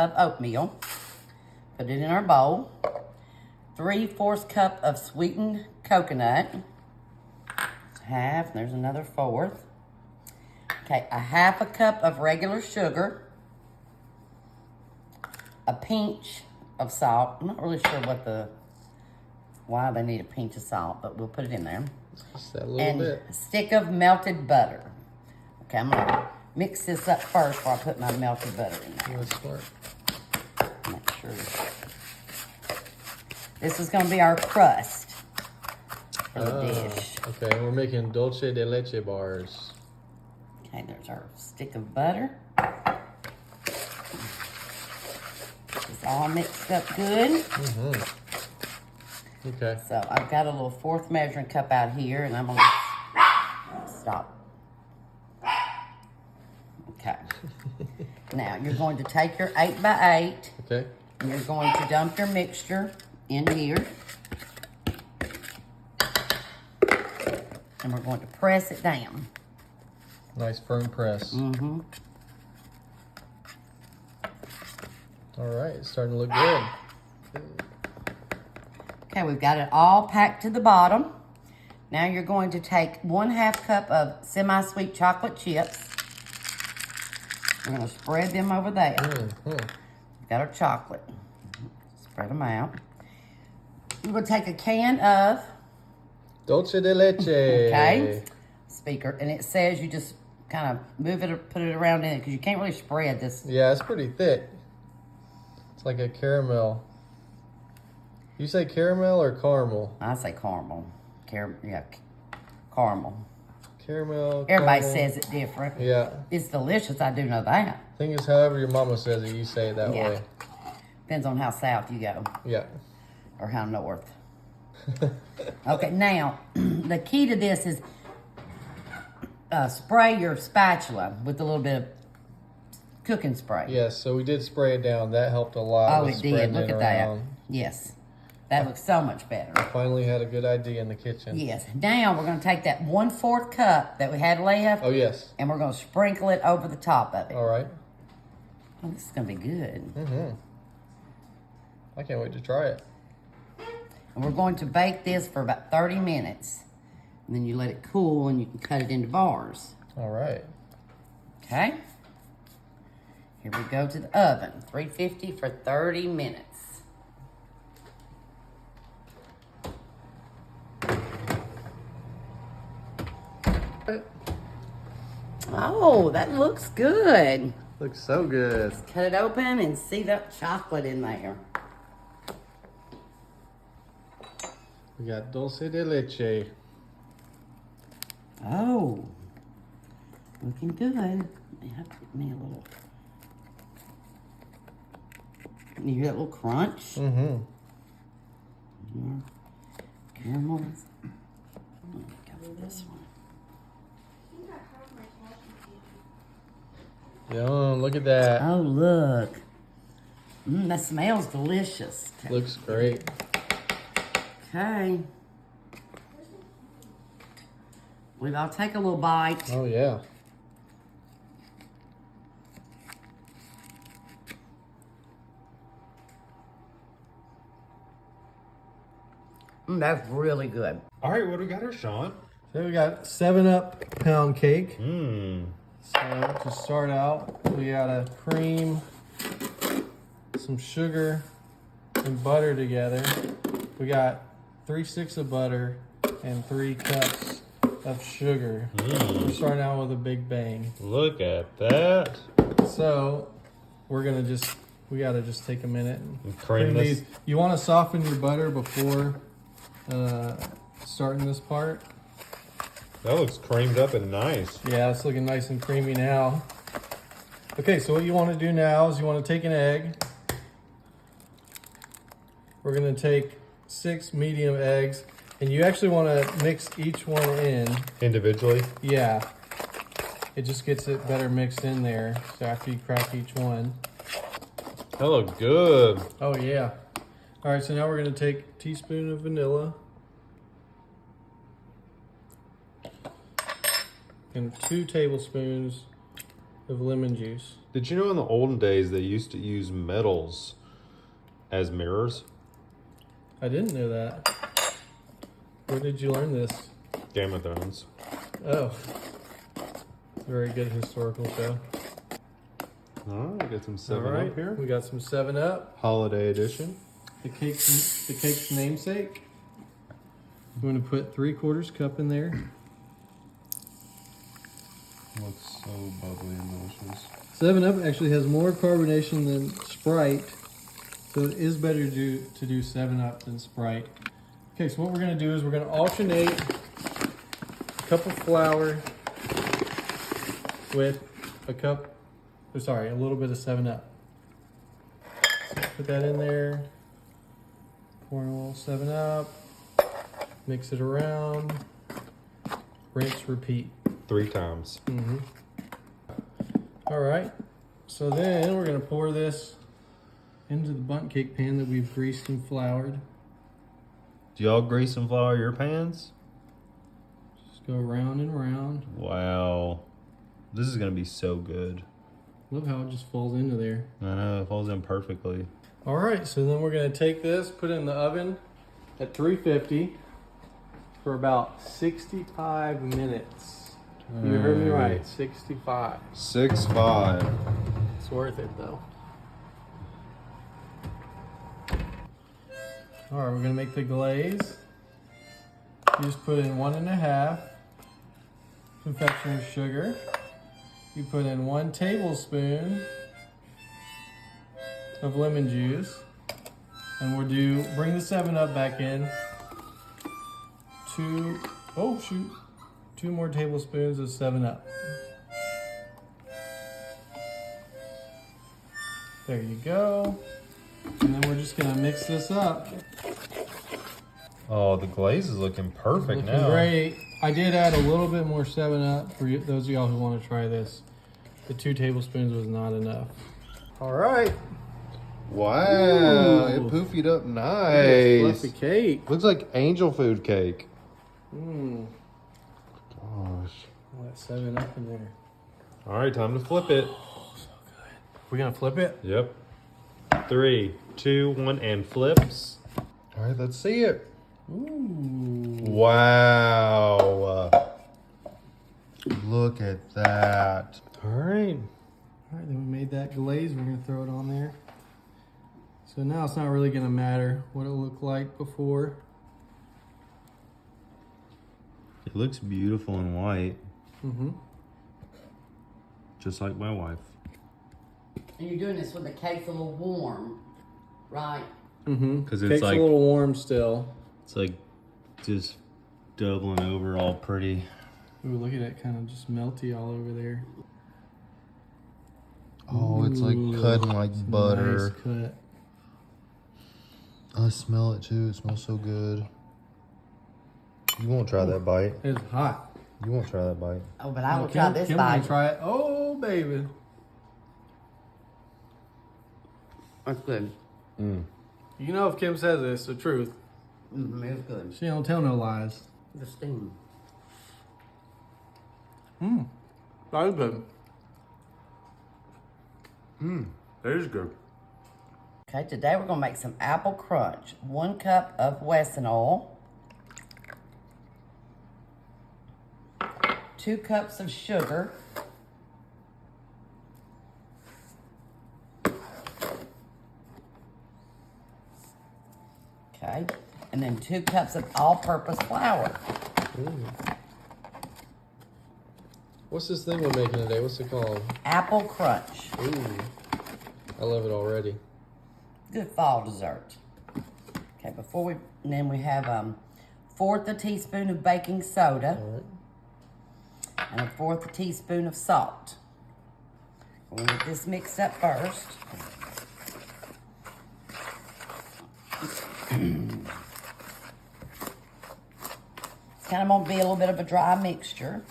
of oatmeal. Put it in our bowl. 3/4 cup of sweetened coconut. Half, there's another 1/4. Okay, 1/2 cup of regular sugar. A pinch of salt. I'm not really sure why they need a pinch of salt, but we'll put it in there. Just that little and bit. A stick of melted butter. Okay, I'm gonna mix this up first before I put my melted butter in there. That's smart. Make sure. This is gonna be our crust for the dish. Okay, we're making Dolce Delici bars. Okay, there's our stick of butter. It's all mixed up good. Okay. So I've got a little 4th measuring cup out here, and I'm gonna stop. Okay. Now you're going to take your 8x8. Okay. And you're going to dump your mixture in here. And we're going to press it down. Nice firm press. Mm-hmm. All right, it's starting to look good. Okay, we've got it all packed to the bottom. Now you're going to take 1/2 cup of semi-sweet chocolate chips. We're going to spread them over there. We've got our chocolate. Spread them out. We're going to take a can of Dolce Delici. Okay. Speaker. And it says you just kind of move it or put it around in it because you can't really spread this. Yeah, it's pretty thick. It's like a caramel. You say caramel or caramel? I say caramel. Caramel. Caramel. Everybody caramel. says it different. Yeah. It's delicious. I do know that. Thing is, however your mama says it, you say it that way. Depends on how south you go. Yeah. Or how north. Okay, now, the key to this is spray your spatula with a little bit of cooking spray. Yes, so we did spray it down. That helped a lot. Oh, with it did. spreading Look it at that. around. Yes. That looks so much better. Finally had a good idea in the kitchen. Yes. Now, we're going to take that 1/4 cup that we had left. Oh, yes. And we're going to sprinkle it over the top of it. All right. Oh, this is going to be good. I can't wait to try it. And we're going to bake this for about 30 minutes. And then you let it cool and you can cut it into bars. All right. Okay? Here we go to the oven. 350 for 30 minutes. Oh, that looks good. Looks so good. Cut it open and see that chocolate in there. We got Dolce Delici. Oh, looking good. They have to give me a little. You hear that little crunch? Caramels. Go with this one. Yum, look at that. Oh, look. That smells delicious. Looks great. Okay. I'll take a little bite. Oh, yeah. That's really good. All right, what do we got here, Sean? So we got 7-Up pound cake. Mmm. So to start out, we got a cream, some sugar, and butter together. We got 3 sticks of butter and 3 cups of sugar. We're starting out with a big bang. Look at that. So we're gonna we gotta just take a minute and Cream this. these. You want to soften your butter before starting this part. That looks creamed up and nice. Yeah, it's looking nice and creamy now. Okay, so what you want to do now is you want to take an egg. We're going to take 6 medium eggs, and you actually want to mix each one in. Individually? Yeah. It just gets it better mixed in there. So after you crack each one. That looks good. Oh, yeah. All right, so now we're going to take a teaspoon of vanilla. And 2 tablespoons of lemon juice. Did you know in the olden days they used to use metals as mirrors? I didn't know that. Where did you learn this? Game of Thrones. Oh. Very good historical show. All right, got some All 7-Up right, here. we got some 7-Up. Holiday edition. The cake's namesake. I'm going to put 3/4 cup in there. Looks so bubbly and delicious. 7-Up actually has more carbonation than Sprite, so it is better to do 7-Up than Sprite. Okay, so what we're going to do is we're going to alternate a cup of flour with a little bit of 7-Up. So put that in there, pour in a little 7-Up, mix it around, rinse, repeat. 3 times. Mm-hmm. All right, so then we're gonna pour this into the bundt cake pan that we've greased and floured. Do y'all grease and flour your pans? Just go round and round. Wow. This is gonna be so good. Love how it just falls into there. I know, it falls in perfectly. All right, so then we're gonna take this, put it in the oven at 350 for about 65 minutes. You heard me right, 65. 6-5. It's worth it though. All right, we're gonna make the glaze. You just put in 1.5 confectioner's sugar. You put in 1 tablespoon of lemon juice. And we'll bring the 7-Up back in. 2 more tablespoons of 7-Up. There you go. And then we're just gonna mix this up. Oh, the glaze is looking perfect Looking now. great. I did add a little bit more 7-Up for those of y'all who want to try this. The 2 tablespoons was not enough. All right. Wow, Ooh. it poofied up It's nice. fluffy cake. Looks like angel food cake. Mmm. Gosh. All that 7-Up in there. All right, time to flip it. Oh, so good. We're gonna flip it? Yep. 3, 2, 1, and flips. All right, let's see it. Ooh. Wow. Look at that. All right. All right, then we made that glaze. We're gonna throw it on there. So now it's not really gonna matter what it looked like before. It looks beautiful and white, Mm-hmm. just like my wife. And you're doing this when the cake's a little warm, right? Mm-hmm. 'Cause it's Cake's like- a little warm still. It's like just doubling over all pretty. Ooh, look at it, kind of just melty all over there. Oh, it's like Ooh, cutting like it's a butter. Nice cut. I smell it too. It smells so good. You won't try that bite. It's hot. You won't try that bite. Oh, but I will Kim- try this Kim bite. can try it. Oh, baby. That's good. Mm. You know if Kim says it's the truth. It's good. She don't tell no lies. The steam. Mmm. That is good. That is good. Okay, today we're gonna make some apple crunch. 1 cup of Wesson oil. 2 cups of sugar. Okay, and then 2 cups of all-purpose flour. What's this thing we're making today? What's it called? Apple crunch. Ooh. I love it already. Good fall dessert. Okay, and then we have 1/4 a teaspoon of baking soda. All right. And 1/4 a teaspoon of salt. We'll get this mixed up first. It's kind of gonna be a little bit of a dry mixture.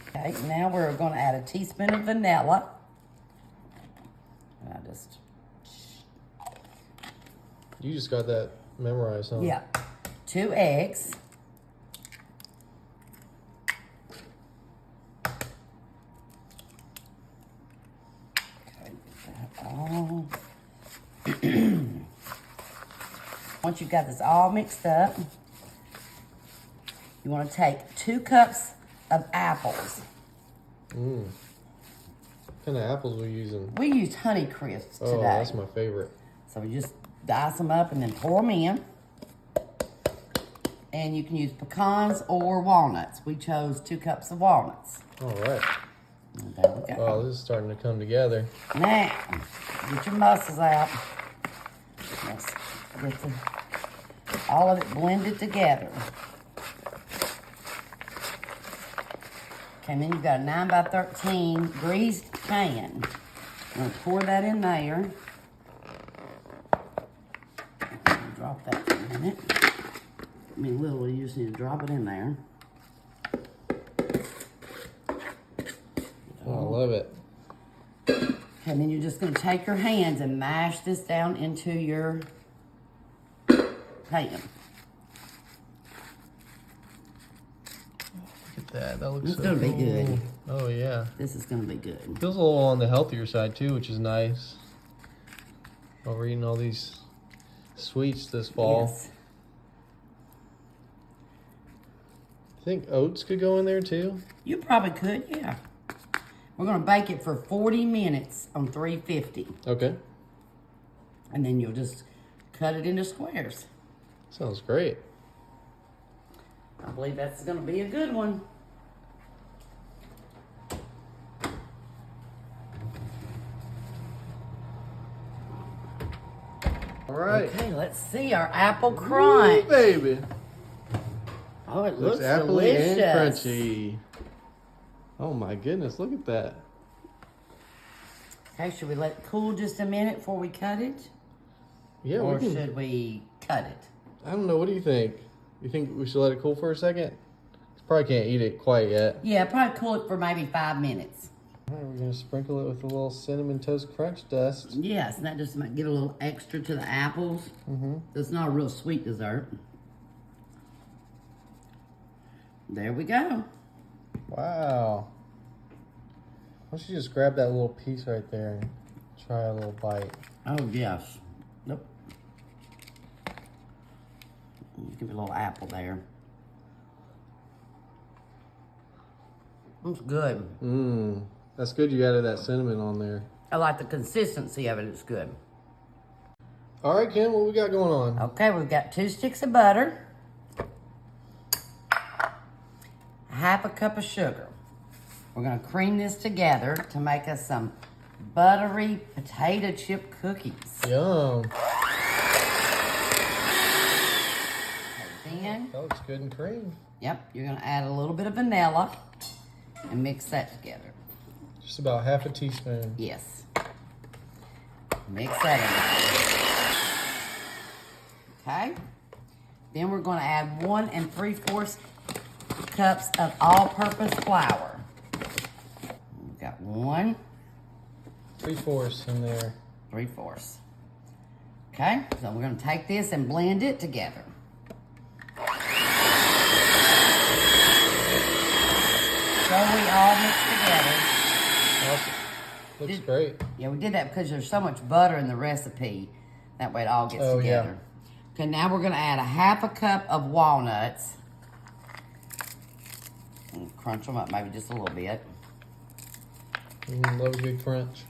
Okay, now we're gonna add a teaspoon of vanilla. And You just got that memorized, huh? yeah, 2 eggs. all. Once you've got this all mixed up, you want to take 2 cups of apples. What kind of apples are we using? We used Honey Crisps today. Oh, that's my favorite. So we just dice them up and then pour them in. And you can use pecans or walnuts. We chose 2 cups of walnuts. All right. And there we go. Oh, this is starting to come together. Now, get your mussels out. Let's get all of it blended together. Okay, and then you've got a 9 by 13 greased pan. I'm gonna pour that in there. Drop that for a minute. I mean, literally, you just need to drop it in there. Oh, I love it. And then you're just going to take your hands and mash this down into your pan. Look at that. That looks It's so gonna be cool. good. Oh, yeah. This is going to be good. Feels a little on the healthier side, too, which is nice. While we're eating all these sweets this fall. Yes. Think oats could go in there, too? You probably could, yeah. We're going to bake it for 40 minutes on 350. Okay. And then you'll just cut it into squares. Sounds great. I believe that's going to be a good one. All right. Okay, let's see our apple crunch. Ooh, baby. Oh, it looks appley delicious. and crunchy. Oh my goodness, look at that. Okay, should we let it cool just a minute before we cut it? Yeah, Or we can. should we cut it? I don't know. What do you think? You think we should let it cool for a second? Probably can't eat it quite yet. Yeah, probably cool it for maybe 5 minutes. All right, we're gonna sprinkle it with a little cinnamon toast crunch dust. Yes, and that just might get a little extra to the apples. It's not a real sweet dessert. There we go. Wow. Why don't you just grab that little piece right there and try a little bite? Oh, yes. Nope. Give me a little apple there. It's good. Mmm. That's good you added that cinnamon on there. I like the consistency of it. It's good. All right, Kim, what we got going on? Okay, we've got 2 sticks of butter. Half a cup of sugar. We're going to cream this together to make us some buttery potato chip cookies. Yum. Then, That looks good and cream. yep, you're going to add a little bit of vanilla and mix that together. Just about half a teaspoon. Yes. Mix that in. Okay. Then we're going to add 1 3/4 cups of all-purpose flour. We've got 1 3/4 in there. 3/4. Okay, so we're going to take this and blend it together. So we all mix together. Awesome. Looks great. Yeah, we did that because there's so much butter in the recipe. That way it all gets Oh, yeah. together. Okay, now we're going to add a half a cup of walnuts. And crunch them up maybe just a little bit. Love a good crunch.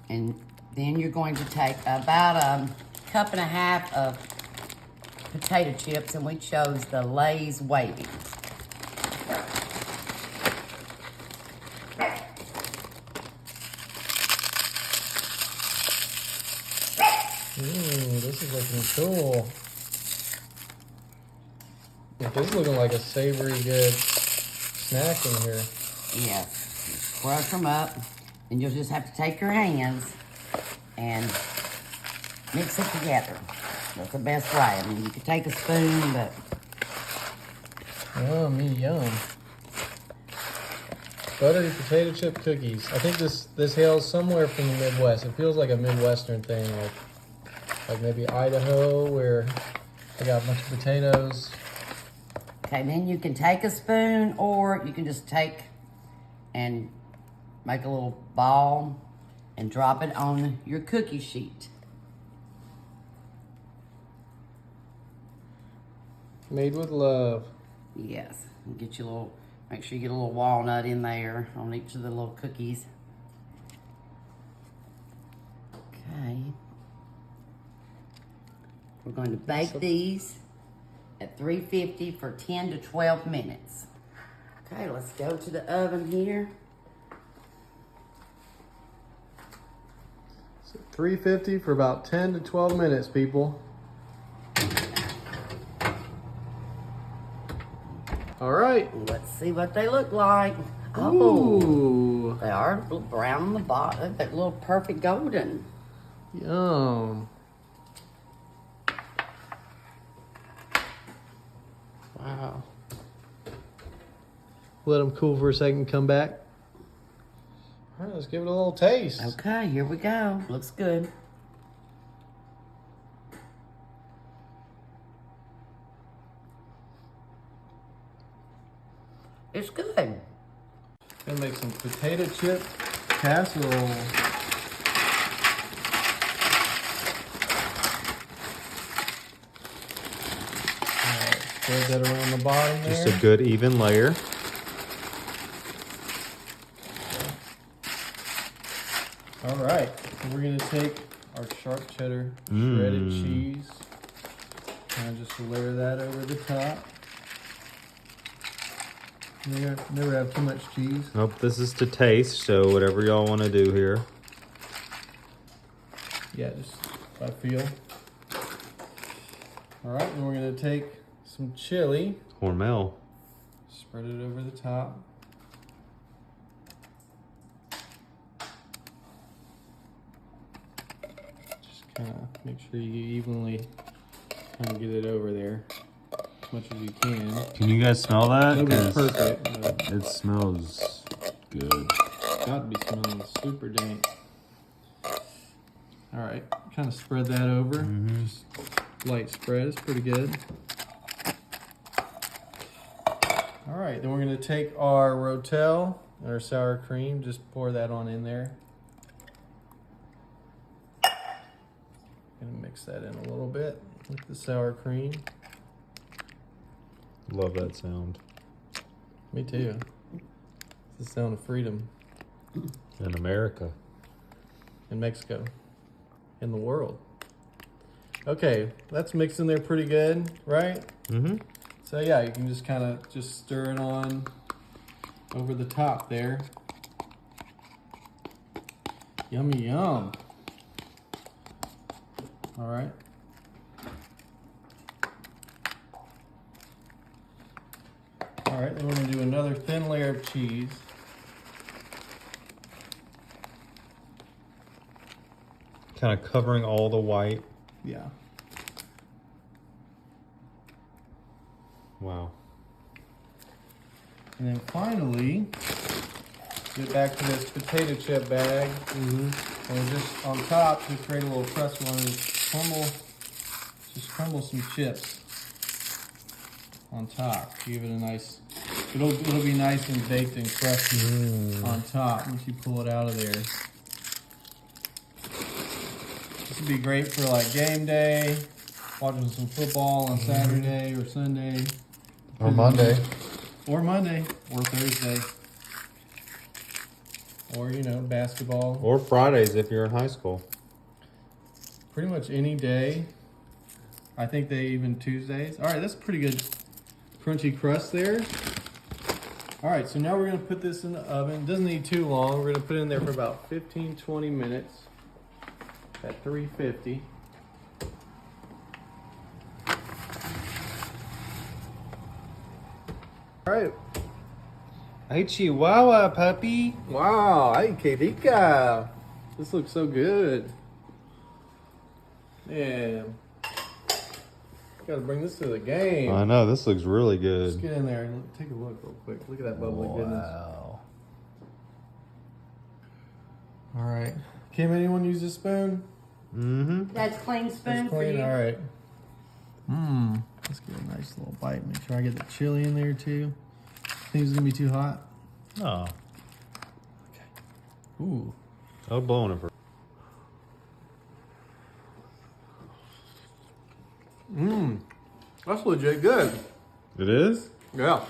And then you're going to take about a cup and a half of potato chips, and we chose the Lay's Wavy. This is looking cool. This is looking like a savory good snack in here. Yes, crush them up, and you'll just have to take your hands and mix it together. That's the best way. I mean, you could take a spoon, but Yummy, yum. Buttery potato chip cookies. I think this hails somewhere from the Midwest. It feels like a Midwestern thing, like maybe Idaho, where they got a bunch of potatoes. okay, then you can take a spoon, or you can just take and make a little ball and drop it on your cookie sheet. Made with love. Yes, and get your little, make sure you get a little walnut in there on each of the little cookies. Okay. We're going to bake these at 350 for 10 to 12 minutes. Okay, let's go to the oven here. So 350 for about 10 to 12 minutes, people. All right. Let's see what they look like. Ooh. They are a little brown on the bottom. They're a little perfect golden. Yum. Wow. Let them cool for a second, come back. All right, let's give it a little taste. Okay, here we go. Looks good. It's good. Gonna make some potato chip casserole. Alright, spread that around the bottom there. Just a good even layer. Alright, so we're gonna take our sharp cheddar shredded cheese and just layer that over the top. Never have too much cheese. Nope, this is to taste, so whatever y'all want to do here. Yeah, just by feel. Alright, and we're gonna take some chili, Hormel. spread it over the top. Just kind of make sure you evenly kind of get it over there as much as you can. Can you guys smell that? It'll be 'Cause perfect. But it smells good. it's got to be smelling super dank. All right, kind of spread that over. Just light spread is pretty good. All right, then we're gonna take our Rotel and our sour cream, just pour that on in there. Gonna mix that in a little bit with the sour cream. Love that sound. Me too. It's the sound of freedom In America. in Mexico, in the world. Okay, that's mixed in there pretty good, right? Mm-hmm. So yeah, you can just kind of just stir it on over the top there. Yummy yum. All right. All right, then we're gonna do another thin layer of cheese. Kind of covering all the white. Yeah. Wow. And then finally, get back to this potato chip bag. And just on top, to create a little crust, we want to crumble some chips on top. Give it a nice, it'll be nice and baked and crusty on top once you pull it out of there. This would be great for like game day, watching some football on Saturday or Sunday. Or Monday. Or Monday, or Thursday. Or, you know, basketball. Or Fridays if you're in high school. Pretty much any day. I think they even Tuesdays. All right, that's pretty good crunchy crust there. All right, so now we're gonna put this in the oven. Doesn't need too long. We're gonna put it in there for about 15, 20 minutes at 350. All right. Hey, Chihuahua puppy. Wow, ay, que rica. This looks so good. Man. Gotta bring this to the game. I know, this looks really Let's good. get in there and take a look real quick. Look at that bubbly goodness. Wow. All right. Can anyone use a spoon? Mm-hmm. That's clean spoon That's for clean. you. All right. Mmm. Let's get a nice little bite. Make sure I get the chili in there too. Think it's gonna be too hot. Oh, Ooh. I was blowing it for Mmm. That's legit good. It is? Yeah.